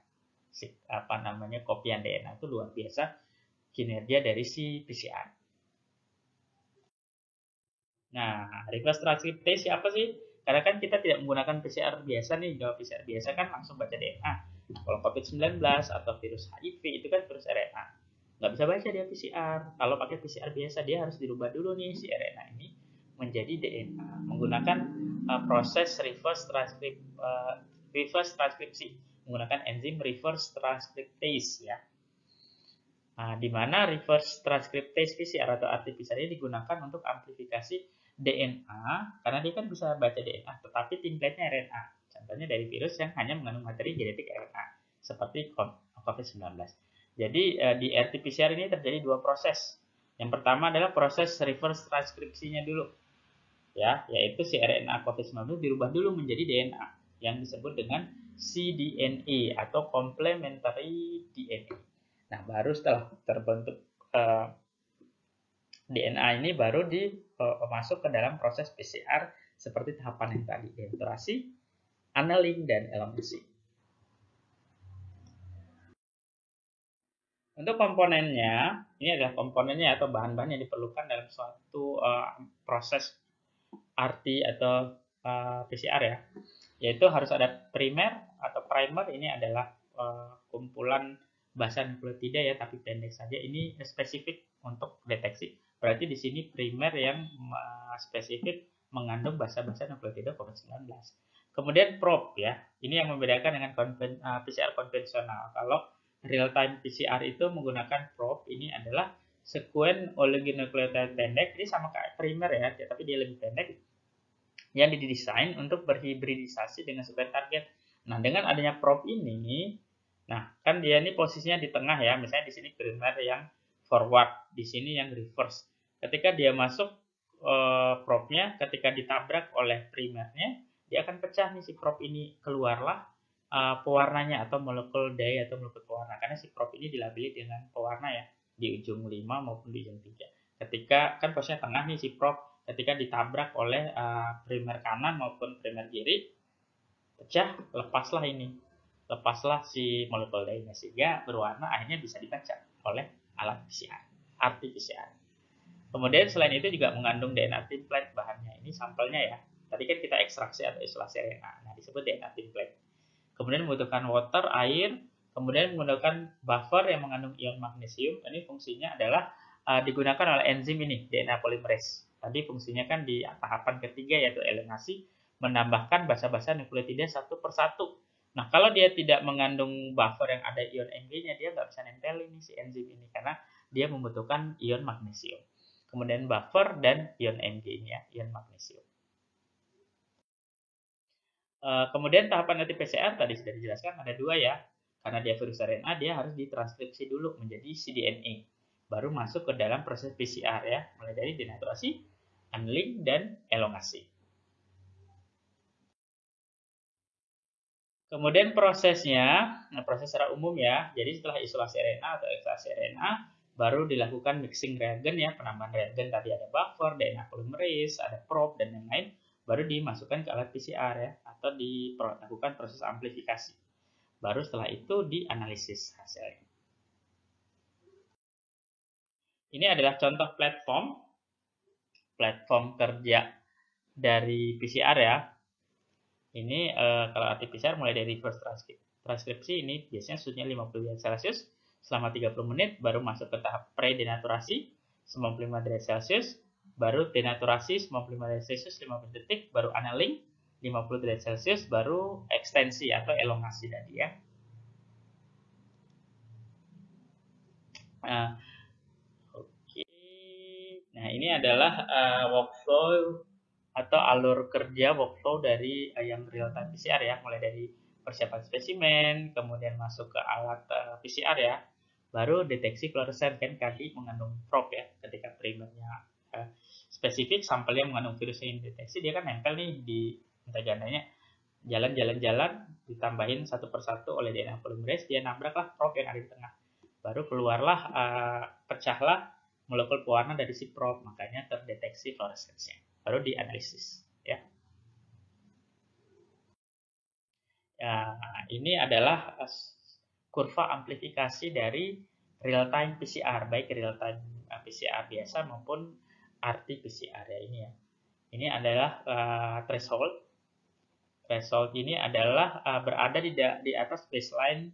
kopian DNA. Itu luar biasa kinerja dari si PCR. Nah, reverse transcriptase apa sih? Karena kan kita tidak menggunakan PCR biasa nih. Kalau PCR biasa kan langsung baca DNA. Kalau COVID-19 atau virus HIV itu kan virus RNA. Nggak bisa baca dia PCR. Kalau pakai PCR biasa, dia harus dirubah dulu nih si RNA ini menjadi DNA menggunakan proses reverse transkripsi. menggunakan enzim reverse transcriptase ya. Nah, di mana reverse transcriptase PCR atau RT-PCR ini digunakan untuk amplifikasi DNA, karena dia kan bisa baca DNA, tetapi template-nya RNA. Contohnya dari virus yang hanya mengandung materi genetik RNA, seperti COVID-19. Jadi di RT-PCR ini terjadi dua proses. Yang pertama adalah proses reverse transkripsinya dulu, ya, yaitu si RNA COVID-19 dirubah dulu menjadi DNA yang disebut dengan cDNA atau complementary DNA. Nah, baru setelah terbentuk DNA ini baru masuk ke dalam proses PCR seperti tahapan yang tadi, denaturasi, annealing, dan elongasi. Untuk komponennya, ini adalah komponennya atau bahan-bahan yang diperlukan dalam suatu proses RT atau PCR ya, yaitu harus ada primer atau primer. Ini adalah kumpulan basa nukleotida ya, tapi pendek saja. Ini spesifik untuk deteksi. Berarti di sini primer yang spesifik mengandung basa-basa nukleotida COVID-19. Kemudian probe ya, ini yang membedakan dengan PCR konvensional. Kalau real time PCR itu menggunakan probe, ini adalah sekuen oligonukleotide pendek. Ini sama kayak primer ya, tapi dia lebih pendek, yang didesain untuk berhibridisasi dengan sesuai target. Nah, dengan adanya probe ini, nah kan dia ini posisinya di tengah ya, misalnya di sini primer yang forward, di sini yang reverse. Ketika dia masuk probe-nya, ketika ditabrak oleh primernya, dia akan pecah nih si probe ini, keluarlah pewarnanya atau molekul dye atau molekul pewarna, karena si probe ini dilabeli dengan pewarna ya, di ujung 5 maupun di ujung 3. Ketika kan posisinya tengah nih si probe, ketika ditabrak oleh primer kanan maupun primer kiri, pecah, lepaslah si molekul dye-nya, sehingga berwarna, akhirnya bisa dibaca oleh alat PCR, RT-PCR. Kemudian selain itu juga mengandung DNA template bahannya, ini sampelnya ya. Tadi kan kita ekstraksi atau isolasi RNA, nah disebut DNA template. Kemudian membutuhkan water, air, kemudian menggunakan buffer yang mengandung ion magnesium. Ini fungsinya adalah digunakan oleh enzim ini, DNA polymerase. Tadi fungsinya kan di tahapan ketiga, yaitu elongasi, menambahkan basa-basa nukleotida satu persatu. Nah, kalau dia tidak mengandung buffer yang ada ion Mg-nya, dia nggak bisa nempelin nih si enzim ini, karena dia membutuhkan ion magnesium. Kemudian buffer dan ion Mg-nya, ion magnesium. Kemudian tahapan RT-PCR tadi sudah dijelaskan ada dua ya, karena dia virus RNA, dia harus ditranskripsi dulu menjadi cDNA, baru masuk ke dalam proses PCR ya, mulai dari denaturasi, annealing, dan elongasi. Kemudian prosesnya, proses secara umum ya, jadi setelah isolasi RNA atau ekstraksi RNA, baru dilakukan mixing reagen ya, penambahan reagen tadi ada buffer, DNA polymerase, ada probe, dan lain-lain, baru dimasukkan ke alat PCR ya, atau dilakukan proses amplifikasi. Baru setelah itu dianalisis hasilnya. Ini adalah contoh platform kerja dari PCR ya. Ini kalau RT-PCR mulai dari reverse transkripsi, ini biasanya suhunya 50 derajat Celcius selama 30 menit, baru masuk ke tahap pre-denaturasi 95 derajat Celcius, baru denaturasi 95 derajat Celcius 15 detik, baru annealing 50 derajat Celcius, baru ekstensi atau elongasi tadi ya. Nah, ini adalah workflow atau alur kerja workflow dari yang real time PCR ya, mulai dari persiapan spesimen, kemudian masuk ke alat PCR ya, baru deteksi fluoresen, kan tadi mengandung probe ya, ketika primernya spesifik, sampelnya mengandung virus yang dideteksi, dia kan nempel nih di intai-gandanya, jalan, ditambahin satu persatu oleh DNA polymerase, dia nabraklah probe yang ada di tengah, baru keluarlah, pecahlah molekul pewarna dari si probe, makanya terdeteksi fluoresensnya, baru dianalisis ya. Ini adalah kurva amplifikasi dari real time PCR, baik real time PCR biasa maupun RT-PCR ya, ini ya. Ini adalah threshold. Threshold ini adalah berada di atas baseline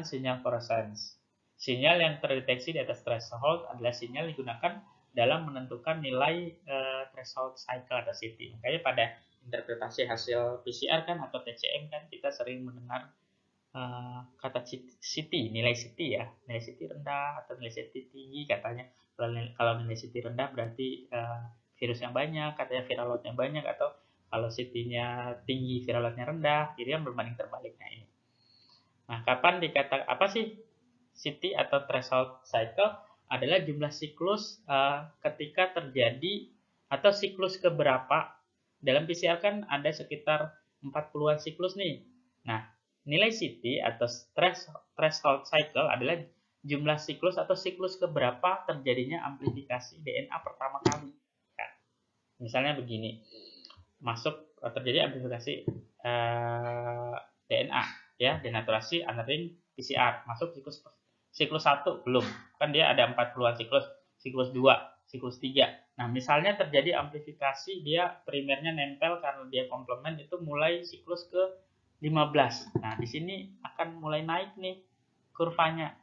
sinyal fluorescence. Sinyal yang terdeteksi di atas threshold adalah sinyal digunakan dalam menentukan nilai threshold cycle atau CT. Makanya pada interpretasi hasil PCR kan atau TCM kan kita sering mendengar kata CT, nilai CT ya, nilai CT rendah atau nilai CT tinggi katanya. Kalau nilai CT rendah berarti virusnya banyak, katanya viral load-nya banyak, atau kalau CT-nya tinggi viral load-nya rendah, jadi yang berbanding terbaliknya ini. Nah, kapan dikatakan apa sih CT atau threshold cycle? Adalah jumlah siklus ketika terjadi atau siklus keberapa. Dalam PCR kan ada sekitar 40-an siklus nih. Nah, nilai CT atau threshold cycle adalah jumlah siklus atau siklus keberapa terjadinya amplifikasi DNA pertama kali. Ya, misalnya begini, terjadi amplifikasi DNA ya, denaturasi unring PCR, masuk siklus 1 belum, kan dia ada 40-an siklus 2, siklus 3. Nah, misalnya terjadi amplifikasi, dia primernya nempel karena dia komplement, itu mulai siklus ke 15. Nah, di sini akan mulai naik nih kurvanya.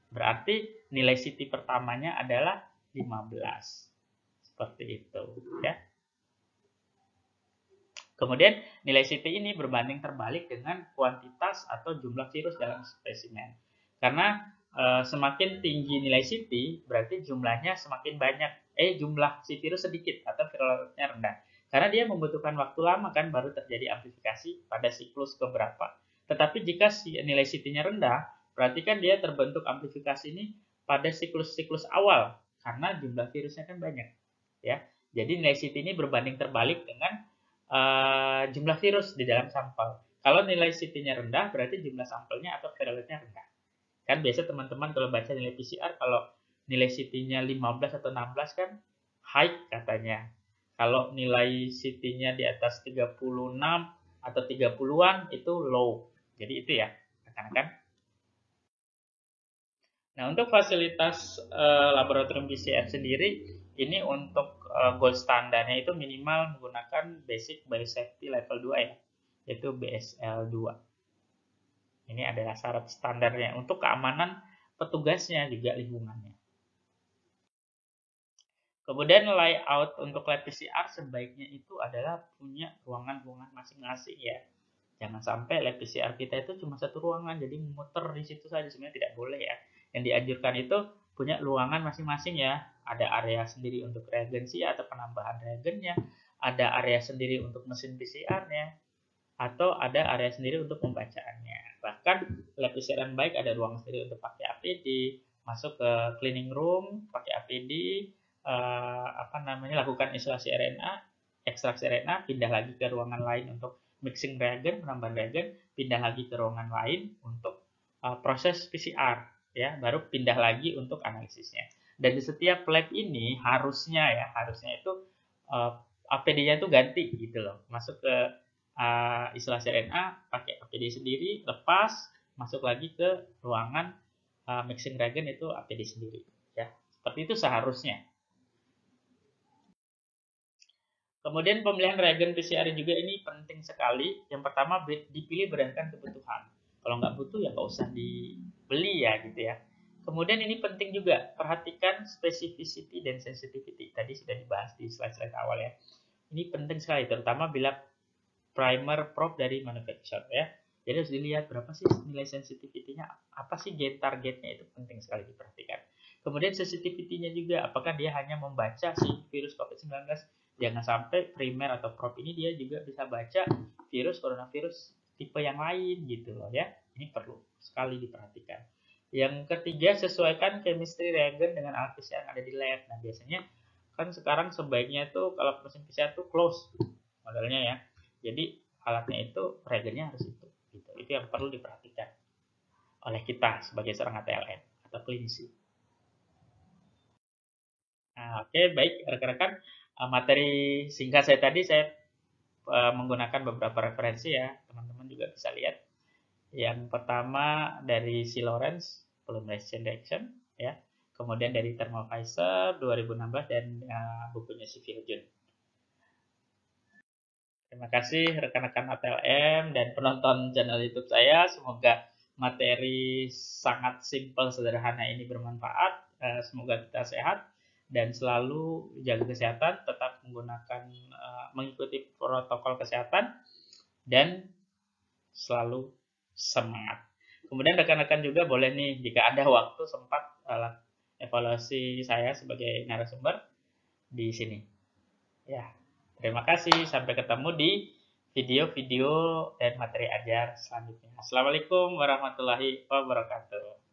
Berarti nilai CT pertamanya adalah 15. Seperti itu, ya. Kemudian nilai CT ini berbanding terbalik dengan kuantitas atau jumlah virus dalam spesimen. Karena semakin tinggi nilai CT, berarti jumlahnya semakin banyak. Jumlah si virus sedikit atau viralnya rendah. Karena dia membutuhkan waktu lama kan baru terjadi amplifikasi pada siklus keberapa. Tetapi jika nilai CT-nya rendah, berarti kan dia terbentuk amplifikasi ini pada siklus-siklus awal karena jumlah virusnya kan banyak, ya. Jadi nilai CT ini berbanding terbalik dengan jumlah virus di dalam sampel. Kalau nilai CT-nya rendah, berarti jumlah sampelnya atau viral load-nya rendah. Kan biasa teman-teman kalau baca nilai PCR, kalau nilai CT-nya 15 atau 16 kan high katanya. Kalau nilai CT-nya di atas 36 atau 30-an itu low. Jadi itu ya, rekan-rekan. Nah, untuk fasilitas laboratorium PCR sendiri, ini untuk gold standarnya itu minimal menggunakan Basic Biosafety Level 2 ya, yaitu BSL2. Ini adalah syarat standarnya untuk keamanan petugasnya juga lingkungannya. Kemudian layout untuk lab PCR sebaiknya itu adalah punya ruangan-ruangan masing-masing ya. Jangan sampai lab PCR kita itu cuma satu ruangan, jadi muter di situ saja, sebenarnya tidak boleh ya. Yang dianjurkan itu punya ruangan masing-masing ya. Ada area sendiri untuk reagensia atau penambahan reagennya, ada area sendiri untuk mesin PCR-nya, atau ada area sendiri untuk pembacaannya. Bahkan lab PCR yang baik ada ruang sendiri untuk pakai APD, masuk ke cleaning room pakai APD, lakukan isolasi RNA, ekstraksi RNA, pindah lagi ke ruangan lain untuk mixing reagen, penambahan reagen, pindah lagi ke ruangan lain untuk proses PCR, ya, baru pindah lagi untuk analisisnya. Dan di setiap lab ini harusnya itu APD-nya itu ganti gitu loh, masuk ke isolasi RNA pakai APD sendiri, lepas masuk lagi ke ruangan mixing reagen itu APD sendiri, ya. Seperti itu seharusnya. Kemudian pemilihan reagen PCR juga ini penting sekali. Yang pertama dipilih berdasarkan kebutuhan. Kalau nggak butuh ya nggak usah dibeli ya gitu ya. Kemudian ini penting juga, perhatikan specificity dan sensitivity. Tadi sudah dibahas di slide-slide awal ya. Ini penting sekali, terutama bila primer probe dari manufacturer ya. Jadi harus dilihat berapa sih nilai sensitivity-nya, apa sih gate targetnya, itu penting sekali diperhatikan. Kemudian sensitivity-nya juga, apakah dia hanya membaca si virus COVID-19. Jangan sampai primer atau probe ini dia juga bisa baca virus coronavirus tipe yang lain gitu loh ya. Ini perlu sekali diperhatikan. Yang ketiga, sesuaikan chemistry reagen dengan alat PCR yang ada di lab. Nah, biasanya kan sekarang sebaiknya itu kalau mesin PCR itu close modelnya ya. Jadi alatnya itu reagennya harus itu. Gitu. Itu yang perlu diperhatikan oleh kita sebagai seorang ATLN atau klinisi. Nah, oke, baik rekan-rekan. Materi singkat saya tadi saya menggunakan beberapa referensi ya, teman-teman juga bisa lihat. Yang pertama dari C. Lawrence Polymerase Chain Reaction ya, kemudian dari Thermo Fisher 2016 dan bukunya C. Jun. Terima kasih rekan-rekan ATLM dan penonton channel YouTube saya. Semoga materi sangat simpel sederhana ini bermanfaat. Semoga kita sehat dan selalu jaga kesehatan, tetap mengikuti protokol kesehatan dan selalu semangat. Kemudian rekan-rekan juga boleh nih jika ada waktu sempat evaluasi saya sebagai narasumber di sini. Ya, terima kasih. Sampai ketemu di video-video dan materi ajar selanjutnya. Assalamualaikum warahmatullahi wabarakatuh.